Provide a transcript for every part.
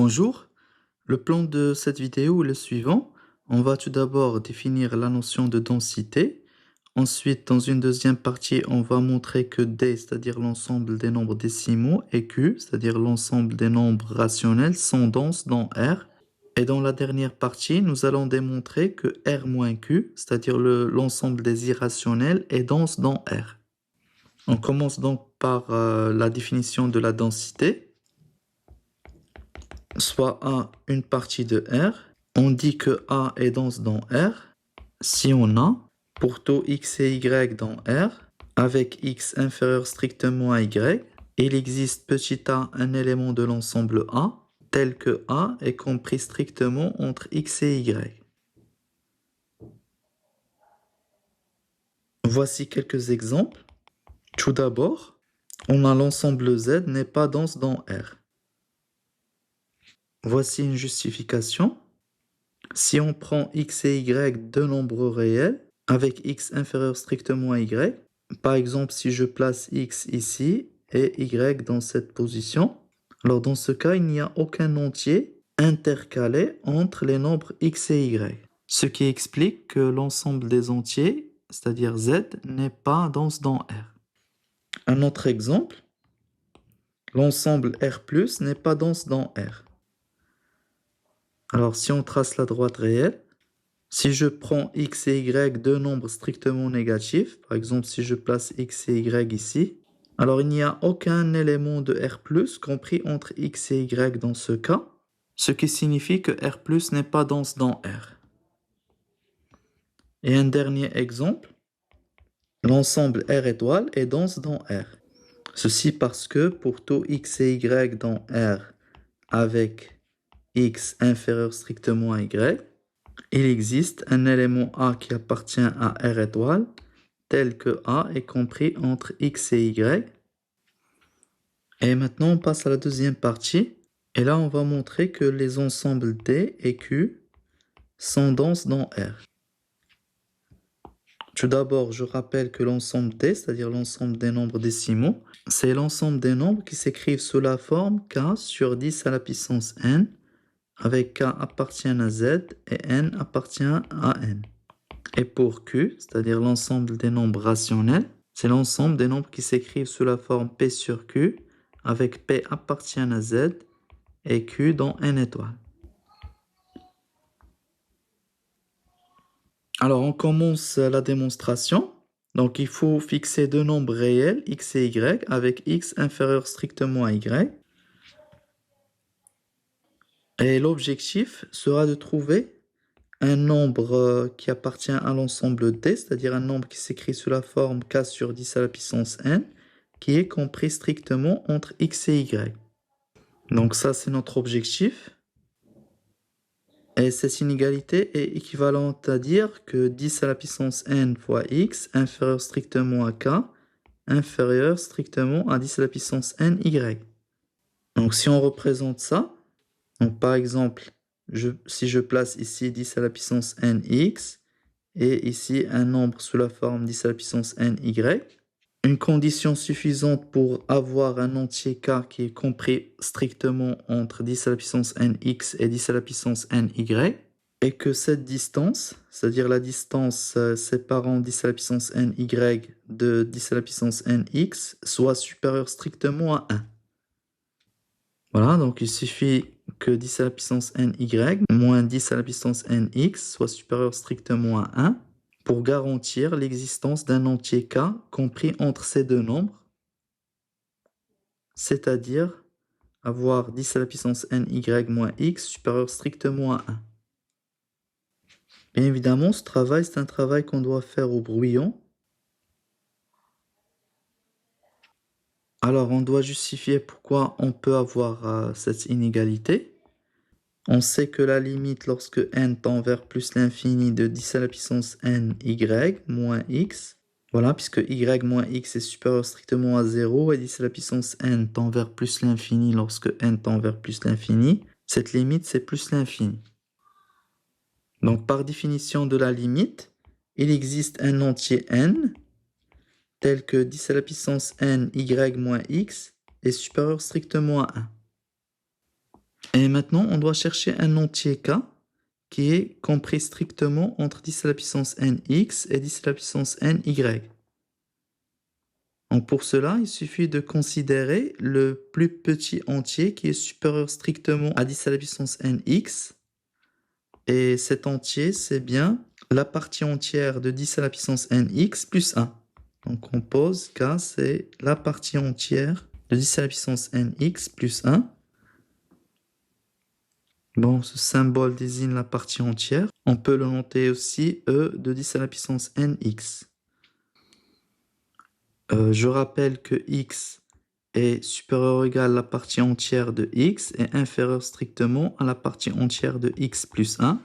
Bonjour, le plan de cette vidéo est le suivant. On va tout d'abord définir la notion de densité. Ensuite, dans une deuxième partie, on va montrer que D, c'est-à-dire l'ensemble des nombres décimaux, et Q, c'est-à-dire l'ensemble des nombres rationnels, sont denses dans R. Et dans la dernière partie, nous allons démontrer que R moins Q, c'est-à-dire l'ensemble des irrationnels, est dense dans R. On commence donc par la définition de la densité. Soit A une partie de R. On dit que A est dense dans R si on a, pour taux X et Y dans R, avec X inférieur strictement à Y, il existe petit a un élément de l'ensemble A, tel que A est compris strictement entre X et Y. Voici quelques exemples. Tout d'abord, on a l'ensemble Z n'est pas dense dans R. Voici une justification. Si on prend x et y deux nombres réels, avec x inférieur strictement à y, par exemple si je place x ici et y dans cette position, alors dans ce cas, il n'y a aucun entier intercalé entre les nombres x et y. Ce qui explique que l'ensemble des entiers, c'est-à-dire z, n'est pas dense dans R. Un autre exemple, l'ensemble R+, n'est pas dense dans R. Alors, si on trace la droite réelle, si je prends x et y deux nombres strictement négatifs, par exemple si je place x et y ici, alors il n'y a aucun élément de R+, compris entre x et y dans ce cas, ce qui signifie que R+, n'est pas dense dans R. Et un dernier exemple, l'ensemble R étoile est dense dans R. Ceci parce que pour tout x et y dans R avec x inférieur strictement à y, il existe un élément A qui appartient à R étoile, tel que A est compris entre x et y. Et maintenant, on passe à la deuxième partie. Et là, on va montrer que les ensembles D et Q sont denses dans R. Tout d'abord, je rappelle que l'ensemble D, c'est-à-dire l'ensemble des nombres décimaux, c'est l'ensemble des nombres qui s'écrivent sous la forme K sur 10 à la puissance N, avec K appartient à Z et N appartient à N. Et pour Q, c'est-à-dire l'ensemble des nombres rationnels, c'est l'ensemble des nombres qui s'écrivent sous la forme P sur Q, avec P appartient à Z et Q dans N étoile. Alors, on commence la démonstration. Donc, il faut fixer deux nombres réels, x et y, avec x inférieur strictement à y. Et l'objectif sera de trouver un nombre qui appartient à l'ensemble D, c'est-à-dire un nombre qui s'écrit sous la forme K sur 10 à la puissance N, qui est compris strictement entre X et Y. Donc ça, c'est notre objectif. Et cette inégalité est équivalente à dire que 10 à la puissance N fois X inférieur strictement à K, inférieur strictement à 10 à la puissance N, Y. Donc si on représente ça, donc par exemple, si je place ici 10 à la puissance n x et ici un nombre sous la forme 10 à la puissance n y, une condition suffisante pour avoir un entier k qui est compris strictement entre 10 à la puissance n x et 10 à la puissance n y est que cette distance, c'est-à-dire la distance séparant 10 à la puissance n y de 10 à la puissance n x, soit supérieure strictement à 1. Voilà, donc il suffit que 10 à la puissance ny moins 10 à la puissance nx soit supérieur strictement à 1 pour garantir l'existence d'un entier k compris entre ces deux nombres, c'est-à-dire avoir 10 à la puissance ny moins x supérieur strictement à 1. Bien évidemment, ce travail, c'est un travail qu'on doit faire au brouillon. Alors, on doit justifier pourquoi on peut avoir cette inégalité. On sait que la limite lorsque n tend vers plus l'infini de 10 à la puissance n y moins x, voilà, puisque y moins x est supérieur strictement à 0 et 10 à la puissance n tend vers plus l'infini lorsque n tend vers plus l'infini, cette limite c'est plus l'infini. Donc par définition de la limite, il existe un entier n tel que 10 à la puissance n y moins x est supérieur strictement à 1. Et maintenant, on doit chercher un entier k qui est compris strictement entre 10 à la puissance nx et 10 à la puissance ny. Donc pour cela, il suffit de considérer le plus petit entier qui est supérieur strictement à 10 à la puissance nx. Et cet entier, c'est bien la partie entière de 10 à la puissance nx plus 1. Donc on pose k, c'est la partie entière de 10 à la puissance nx plus 1. Bon, ce symbole désigne la partie entière. On peut le noter aussi E de 10 à la puissance nx. Je rappelle que x est supérieur ou égal à la partie entière de x et inférieur strictement à la partie entière de x plus 1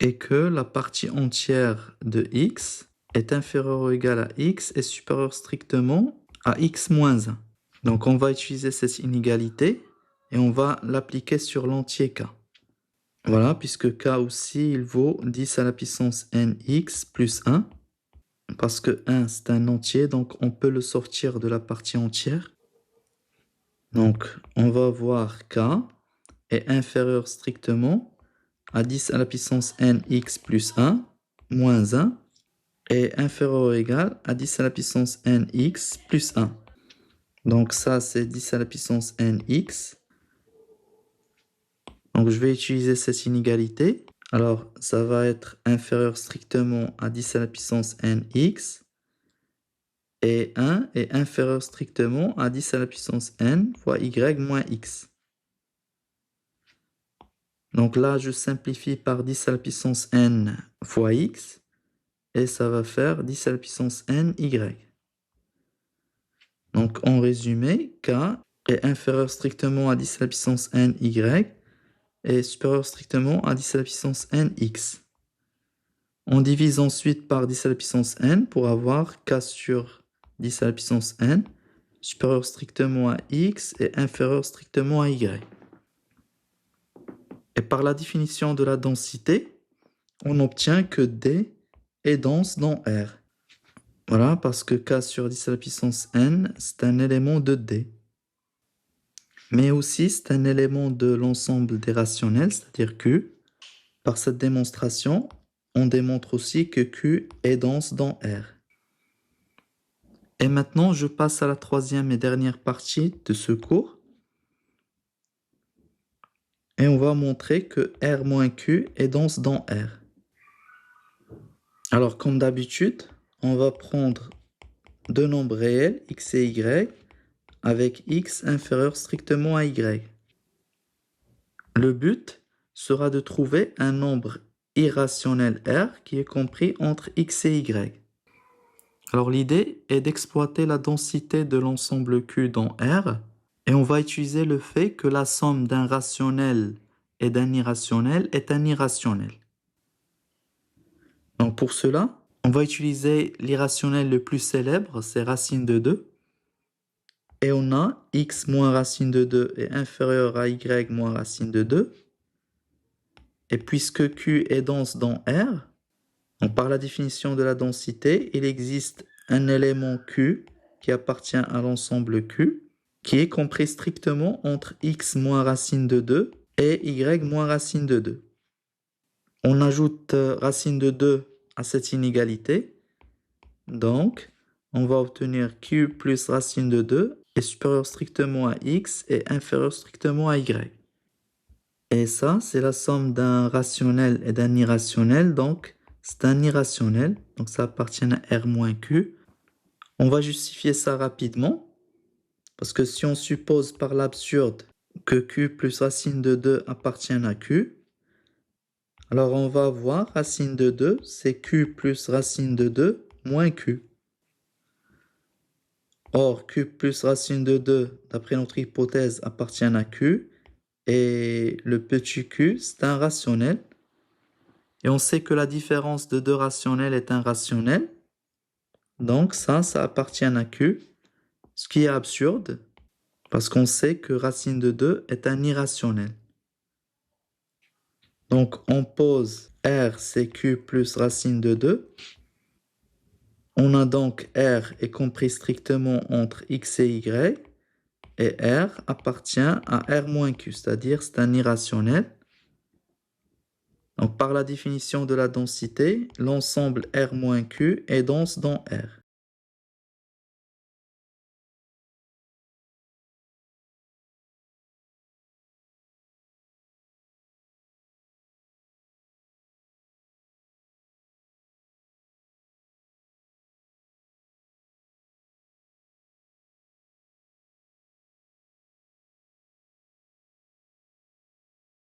et que la partie entière de x est inférieure ou égale à x et supérieure strictement à x moins 1. Donc on va utiliser cette inégalité et on va l'appliquer sur l'entier k. Voilà, puisque k aussi, il vaut 10 à la puissance nx plus 1. Parce que 1, c'est un entier, donc on peut le sortir de la partie entière. Donc, on va voir k est inférieur strictement à 10 à la puissance nx plus 1, moins 1, et inférieur ou égal à 10 à la puissance nx plus 1. Donc ça, c'est 10 à la puissance nx. Donc, je vais utiliser cette inégalité. Alors, ça va être inférieur strictement à 10 à la puissance nx. Et 1 est inférieur strictement à 10 à la puissance n fois y moins x. Donc là, je simplifie par 10 à la puissance n fois x. Et ça va faire 10 à la puissance n y. Donc en résumé, k est inférieur strictement à 10 à la puissance n y et supérieur strictement à 10 à la puissance n x. On divise ensuite par 10 à la puissance n pour avoir k sur 10 à la puissance n supérieur strictement à x et inférieur strictement à y. Et par la définition de la densité, on obtient que D est dense dans R. Voilà, parce que k sur 10 à la puissance n, c'est un élément de D. Mais aussi, c'est un élément de l'ensemble des rationnels, c'est-à-dire Q. Par cette démonstration, on démontre aussi que Q est dense dans R. Et maintenant, je passe à la troisième et dernière partie de ce cours. Et on va montrer que R moins Q est dense dans R. Alors, comme d'habitude, on va prendre deux nombres réels, x et y, avec x inférieur strictement à y. Le but sera de trouver un nombre irrationnel R qui est compris entre x et y. Alors l'idée est d'exploiter la densité de l'ensemble Q dans R et on va utiliser le fait que la somme d'un rationnel et d'un irrationnel est un irrationnel. Donc pour cela, on va utiliser l'irrationnel le plus célèbre, c'est racine de 2. Et on a x moins racine de 2 est inférieur à y moins racine de 2. Et puisque Q est dense dans R, donc par la définition de la densité, il existe un élément Q qui appartient à l'ensemble Q, qui est compris strictement entre x moins racine de 2 et y moins racine de 2. On ajoute racine de 2 à cette inégalité. Donc, on va obtenir Q plus racine de 2 est supérieur strictement à x et inférieur strictement à y. Et ça, c'est la somme d'un rationnel et d'un irrationnel, donc c'est un irrationnel, donc ça appartient à R moins Q. On va justifier ça rapidement, parce que si on suppose par l'absurde que Q plus racine de 2 appartiennent à Q, alors on va avoir racine de 2, c'est Q plus racine de 2 moins Q. Or, Q plus racine de 2, d'après notre hypothèse, appartient à Q. Et le petit q, c'est un rationnel. Et on sait que la différence de deux rationnels est un rationnel. Donc ça appartient à q. Ce qui est absurde, parce qu'on sait que racine de 2 est un irrationnel. Donc on pose R, c'est q plus racine de 2. On a donc R est compris strictement entre x et y. et R appartient à R-Q, c'est-à-dire c'est un irrationnel. Donc, par la définition de la densité, l'ensemble R-Q est dense dans R.